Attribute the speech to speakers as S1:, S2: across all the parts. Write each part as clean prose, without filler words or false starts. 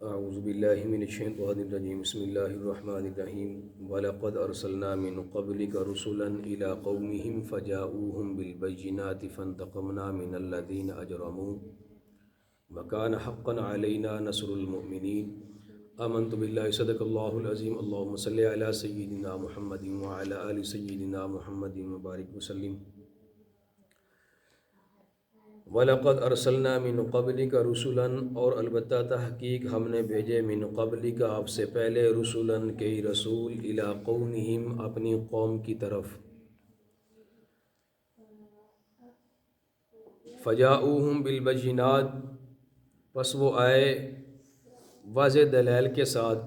S1: اعوذ باللہ من الشیطان الرجیم بسم اللہ الرحمن الرحیم وَلَقَدْ أَرْسَلْنَا مِن قَبْلِكَ رُسُلًا إِلَىٰ قَوْمِهِمْ فَجَاءُوهُم بِالْبَيِّنَاتِ فَانْتَقَمْنَا مِنَ الَّذِينَ أَجْرَمُوا وَكَانَ حَقًّا عَلَيْنَا نَصْرُ الْمُؤْمِنِينَ آمنت باللہ صدق اللہ العظیم اللہم صلی علی سیدنا محمد وعلی آل سیدنا محمد مبارک وسلم وَلَقَدْ أَرْسَلْنَا مِن قَبْلِكَ رُسُلًا اور البتہ تحقیق ہم نے بھیجے من قبلک آپ سے پہلے رسولاً کئی رسول الی قومہم اپنی قوم کی طرف فجاؤہم بالبینات پس وہ آئے واضح دلائل کے ساتھ۔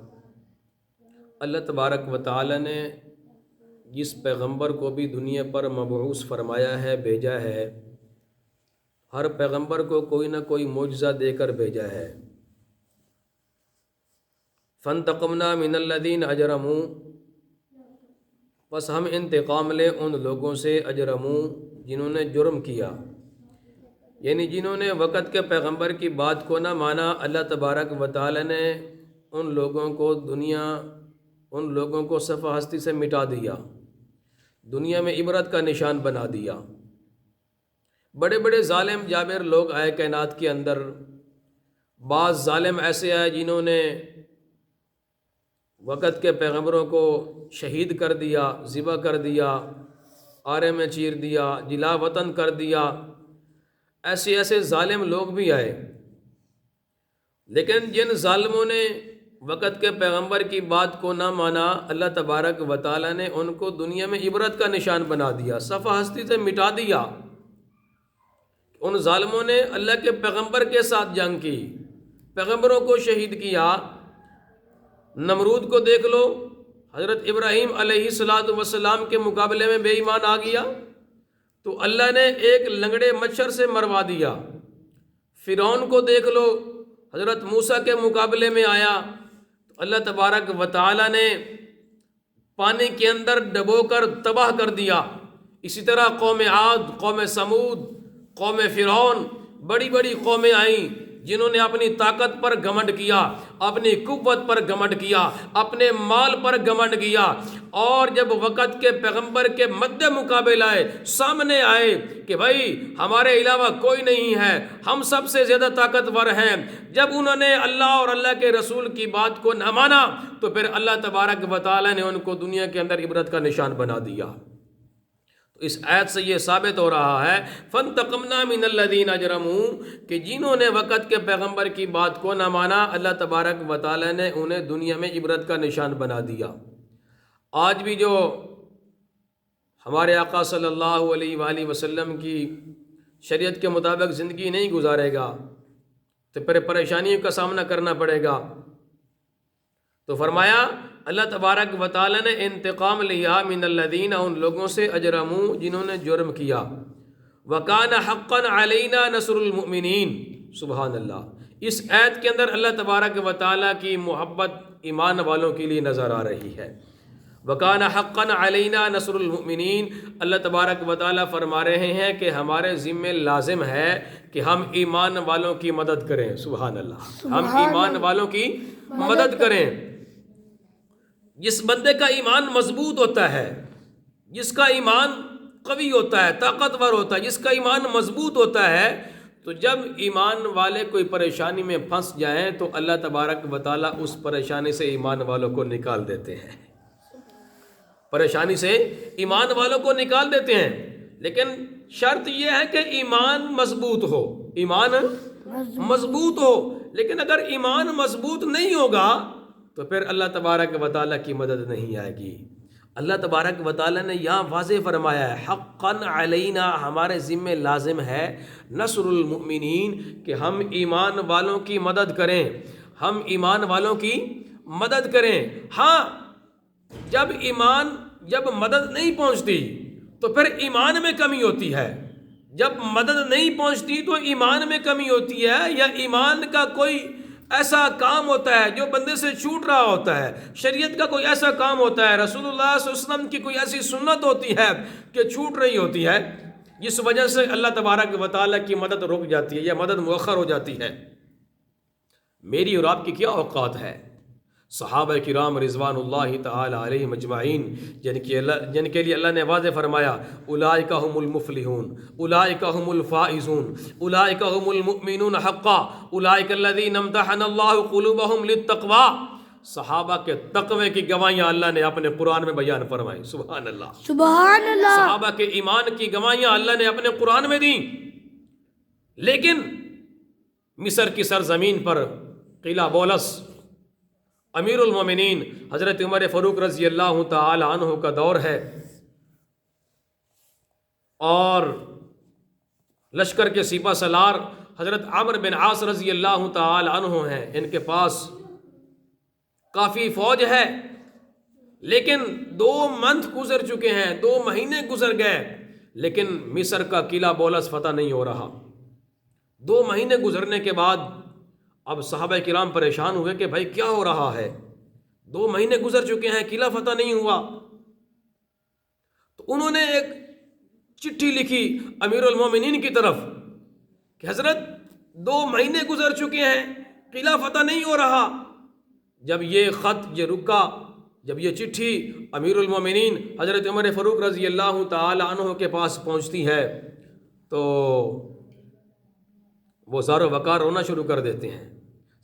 S1: اللہ تبارک و تعالی نے جس پیغمبر کو بھی دنیا پر مبعوث فرمایا ہے بھیجا ہے، ہر پیغمبر کو کوئی نہ کوئی معجزہ دے کر بھیجا ہے۔ فانتقمنا من الذین اجرموا پس ہم انتقام لے ان لوگوں سے اجرموا جنہوں نے جرم کیا، یعنی جنہوں نے وقت کے پیغمبر کی بات کو نہ مانا۔ اللہ تبارک و تعالی نے ان لوگوں کو صفحہ ہستی سے مٹا دیا، دنیا میں عبرت کا نشان بنا دیا۔ بڑے بڑے ظالم جابر لوگ آئے کائنات کے اندر، بعض ظالم ایسے آئے جنہوں نے وقت کے پیغمبروں کو شہید کر دیا، ذبح کر دیا، آرے میں چیر دیا، جلا وطن کر دیا۔ ایسے ظالم لوگ بھی آئے، لیکن جن ظالموں نے وقت کے پیغمبر کی بات کو نہ مانا، اللہ تبارک و تعالی نے ان کو دنیا میں عبرت کا نشان بنا دیا، صفحہ ہستی سے مٹا دیا۔ ان ظالموں نے اللہ کے پیغمبر کے ساتھ جنگ کی، پیغمبروں کو شہید کیا۔ نمرود کو دیکھ لو، حضرت ابراہیم علیہ السلام کے مقابلے میں بے ایمان آ گیا تو اللہ نے ایک لنگڑے مچھر سے مروا دیا۔ فرعون کو دیکھ لو، حضرت موسیٰ کے مقابلے میں آیا تو اللہ تبارک و تعالی نے پانی کے اندر ڈبو کر تباہ کر دیا۔ اسی طرح قوم عاد، قوم سمود، قوم فرعون، بڑی بڑی قومیں آئیں جنہوں نے اپنی طاقت پر گھمنڈ کیا، اپنی قوت پر گھمنڈ کیا، اپنے مال پر گھمنڈ کیا، اور جب وقت کے پیغمبر کے مد مقابل آئے، سامنے آئے کہ بھائی ہمارے علاوہ کوئی نہیں ہے، ہم سب سے زیادہ طاقتور ہیں، جب انہوں نے اللہ اور اللہ کے رسول کی بات کو نہ مانا تو پھر اللہ تبارک و تعالی نے ان کو دنیا کے اندر عبرت کا نشان بنا دیا۔ تو اس آیت سے یہ ثابت ہو رہا ہے فانتقمنا من الذین اجرموا کہ جنہوں نے وقت کے پیغمبر کی بات کو نہ مانا، اللہ تبارک و تعالی نے انہیں دنیا میں عبرت کا نشان بنا دیا۔ آج بھی جو ہمارے آقا صلی اللہ علیہ وآلہ وسلم کی شریعت کے مطابق زندگی نہیں گزارے گا تو پھر پریشانیوں کا سامنا کرنا پڑے گا۔ تو فرمایا اللہ تبارک و تعالی نے انتقام لیا من الذین ان لوگوں سے اجرموا جنہوں نے جرم کیا، وَكَانَ حَقًّا عَلَيْنَا نَصْرُ الْمُؤْمِنِينَ۔ سبحان اللہ، اس آیت کے اندر اللہ تبارک و تعالی کی محبت ایمان والوں کے لیے نظر آ رہی ہے۔ وَكَانَ حَقًّا عَلَيْنَا نَصْرُ الْمُؤْمِنِينَ، اللہ تبارک و تعالی فرما رہے ہیں کہ ہمارے ذمے لازم ہے کہ ہم ایمان والوں کی مدد کریں۔ سبحان اللہ، ہم ایمان والوں کی مدد کریں۔ جس بندے کا ایمان مضبوط ہوتا ہے، جس کا ایمان قوی ہوتا ہے، طاقتور ہوتا ہے، جس کا ایمان مضبوط ہوتا ہے، تو جب ایمان والے کوئی پریشانی میں پھنس جائیں تو اللہ تبارک و تعالیٰ اس پریشانی سے ایمان والوں کو نکال دیتے ہیں، پریشانی سے ایمان والوں کو نکال دیتے ہیں۔ لیکن شرط یہ ہے کہ ایمان مضبوط ہو، ایمان مضبوط ہو۔ لیکن اگر ایمان مضبوط نہیں ہوگا تو پھر اللہ تبارک و تعالیٰ کی مدد نہیں آئے گی۔ اللہ تبارک و تعالیٰ نے یہاں واضح فرمایا ہے حقاً علینا، ہمارے ذمہ لازم ہے نصر المؤمنین کہ ہم ایمان والوں کی مدد کریں، ہم ایمان والوں کی مدد کریں۔ ہاں، جب مدد نہیں پہنچتی تو پھر ایمان میں کمی ہوتی ہے، جب مدد نہیں پہنچتی تو ایمان میں کمی ہوتی ہے، یا ایمان کا کوئی ایسا کام ہوتا ہے جو بندے سے چھوٹ رہا ہوتا ہے، شریعت کا کوئی ایسا کام ہوتا ہے، رسول اللہ صلی اللہ علیہ وسلم کی کوئی ایسی سنت ہوتی ہے کہ چھوٹ رہی ہوتی ہے، جس وجہ سے اللہ تبارک و تعالیٰ کی مدد رک جاتی ہے یا مدد مؤخر ہو جاتی ہے۔ میری اور آپ کی کیا اوقات ہے؟ صحابہ کرام رضوان اللہ تعالی علیہم اجمعین جن کے لیے اللہ نے واضح فرمایا اولئک هم المفلحون اولئک هم الفائزون اولئک هم المؤمنون حقا اولئک الذین امتحن اللہ قلوبهم للتقوی. صحابہ کے تقوی کی گواہیاں اللہ نے اپنے قرآن میں بیان فرمائی. سبحان اللہ
S2: سبحان اللہ.
S1: صحابہ کے ایمان کی گواہیاں اللہ نے اپنے قرآن میں دیں. لیکن مصر کی سرزمین پر قلعہ بولس امیر المومنین حضرت عمر فاروق رضی اللہ تعالی عنہ کا دور ہے، اور لشکر کے سپہ سالار حضرت عمرو بن عاص رضی اللہ تعالی عنہ ہیں. ان کے پاس کافی فوج ہے، لیکن 2 منتھ گزر چکے ہیں، 2 مہینے گزر گئے، لیکن مصر کا قلعہ بولس فتح نہیں ہو رہا. 2 مہینے گزرنے کے بعد اب صحابہ کرام پریشان ہوئے کہ بھائی کیا ہو رہا ہے، 2 مہینے گزر چکے ہیں، قلعہ فتح نہیں ہوا. تو انہوں نے ایک چٹھی لکھی امیر المومنین کی طرف کہ حضرت 2 مہینے گزر چکے ہیں، قلعہ فتح نہیں ہو رہا. جب یہ خط یہ رکا، جب یہ چٹھی امیر المومنین حضرت عمر فاروق رضی اللہ تعالی عنہ کے پاس پہنچتی ہے تو وہ زار و وقار رونا شروع کر دیتے ہیں.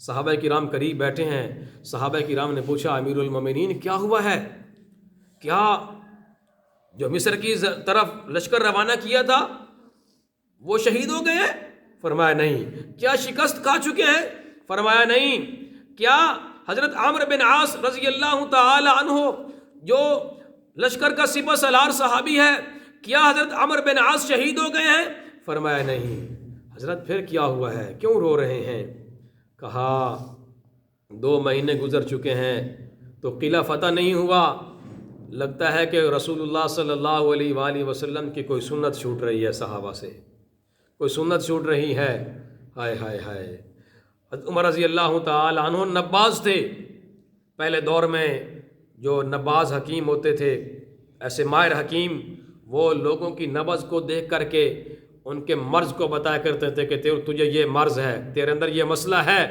S1: صحابہ کرام قریب بیٹھے ہیں. صحابہ کرام نے پوچھا امیر المومنین کیا ہوا ہے؟ کیا جو مصر کی طرف لشکر روانہ کیا تھا وہ شہید ہو گئے ہیں؟ فرمایا نہیں. کیا شکست کھا چکے ہیں؟ فرمایا نہیں. کیا حضرت عمرو بن عاص رضی اللہ تعالی عنہ جو لشکر کا سپہ سالار صحابی ہے، کیا حضرت عمرو بن عاص شہید ہو گئے ہیں؟ فرمایا نہیں. حضرت پھر کیا ہوا ہے، کیوں رو رہے ہیں؟ کہا 2 مہینے گزر چکے ہیں تو قلعہ فتح نہیں ہوا، لگتا ہے کہ رسول اللہ صلی اللہ علیہ وآلہ وسلم کی کوئی سنت چھوٹ رہی ہے، صحابہ سے کوئی سنت چھوٹ رہی ہے. ہائے ہائے ہائے. حضرت عمر رضی اللہ تعالی عنہ نباز تھے. پہلے دور میں جو نباز حکیم ہوتے تھے، ایسے ماہر حکیم، وہ لوگوں کی نبض کو دیکھ کر کے ان کے مرض کو بتایا کرتے تھے کہ تجھے یہ مرض ہے، تیرے اندر یہ مسئلہ ہے.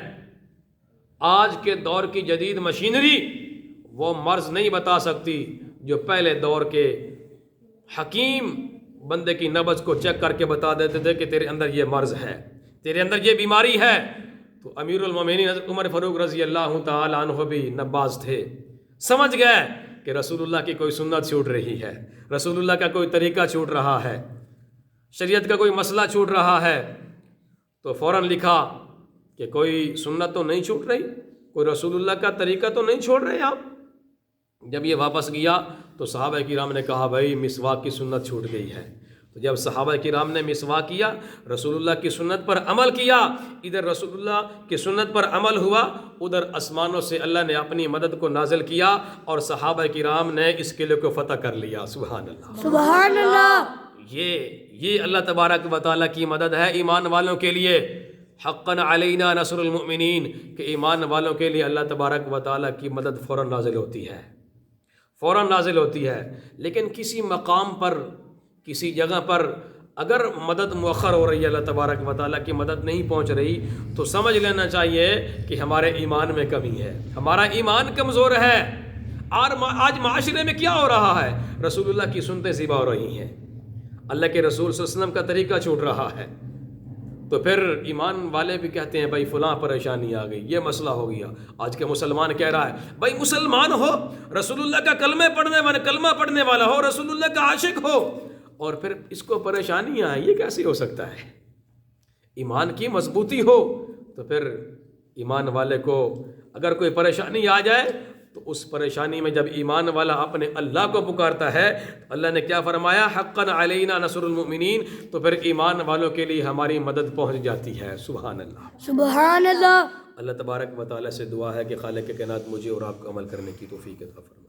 S1: آج کے دور کی جدید مشینری وہ مرض نہیں بتا سکتی جو پہلے دور کے حکیم بندے کی نبض کو چیک کر کے بتا دیتے تھے کہ تیرے اندر یہ مرض ہے، تیرے اندر یہ بیماری ہے. تو امیر المومنین حضرت عمر فاروق رضی اللہ تعالی عنہ بھی نباز تھے. سمجھ گئے کہ رسول اللہ کی کوئی سنت چھوٹ رہی ہے، رسول اللہ کا کوئی طریقہ چھوٹ رہا ہے، شریعت کا کوئی مسئلہ چھوٹ رہا ہے. تو فوراً لکھا کہ کوئی سنت تو نہیں چھوٹ رہی، کوئی رسول اللہ کا طریقہ تو نہیں چھوڑ رہے آپ. جب یہ واپس گیا تو صحابہ کرام نے کہا بھائی مسواک کی سنت چھوٹ گئی ہے. تو جب صحابہ کرام نے مسواک کیا، رسول اللہ کی سنت پر عمل کیا، ادھر رسول اللہ کی سنت پر عمل ہوا، ادھر آسمانوں سے اللہ نے اپنی مدد کو نازل کیا اور صحابہ کرام نے اس قلعے کو فتح کر لیا. سبحان اللہ
S2: سبحان اللہ.
S1: یہ اللہ تبارک و تعالیٰ کی مدد ہے ایمان والوں کے لیے. حقاً علینا نصر المؤمنین، کہ ایمان والوں کے لیے اللہ تبارک و تعالیٰ کی مدد فوراً نازل ہوتی ہے، فوراً نازل ہوتی ہے. لیکن کسی مقام پر، کسی جگہ پر اگر مدد مؤخر ہو رہی ہے، اللہ تبارک و تعالیٰ کی مدد نہیں پہنچ رہی، تو سمجھ لینا چاہیے کہ ہمارے ایمان میں کمی ہے، ہمارا ایمان کمزور ہے. آج معاشرے میں کیا ہو رہا ہے؟ رسول اللہ کی سنتیں ذبح ہو رہی ہیں، اللہ کے رسول صلی اللہ علیہ وسلم کا طریقہ چھوٹ رہا ہے. تو پھر ایمان والے بھی کہتے ہیں بھائی فلاں پریشانی آ گئی، یہ مسئلہ ہو گیا. آج کے مسلمان کہہ رہا ہے بھائی مسلمان ہو، رسول اللہ کا کلمہ پڑھنے والا ہو، رسول اللہ کا عاشق ہو، اور پھر اس کو پریشانیاں ہیں، یہ کیسے ہو سکتا ہے؟ ایمان کی مضبوطی ہو تو پھر ایمان والے کو اگر کوئی پریشانی آ جائے تو اس پریشانی میں جب ایمان والا اپنے اللہ کو پکارتا ہے، اللہ نے کیا فرمایا؟ حقاً علینا نصر المؤمنین. تو پھر ایمان والوں کے لیے ہماری مدد پہنچ جاتی ہے. سبحان اللہ
S2: سبحان اللہ.
S1: اللہ تبارک و تعالیٰ سے دعا ہے کہ خالق کائنات مجھے اور آپ کو عمل کرنے کی توفیق عطا فرمائے.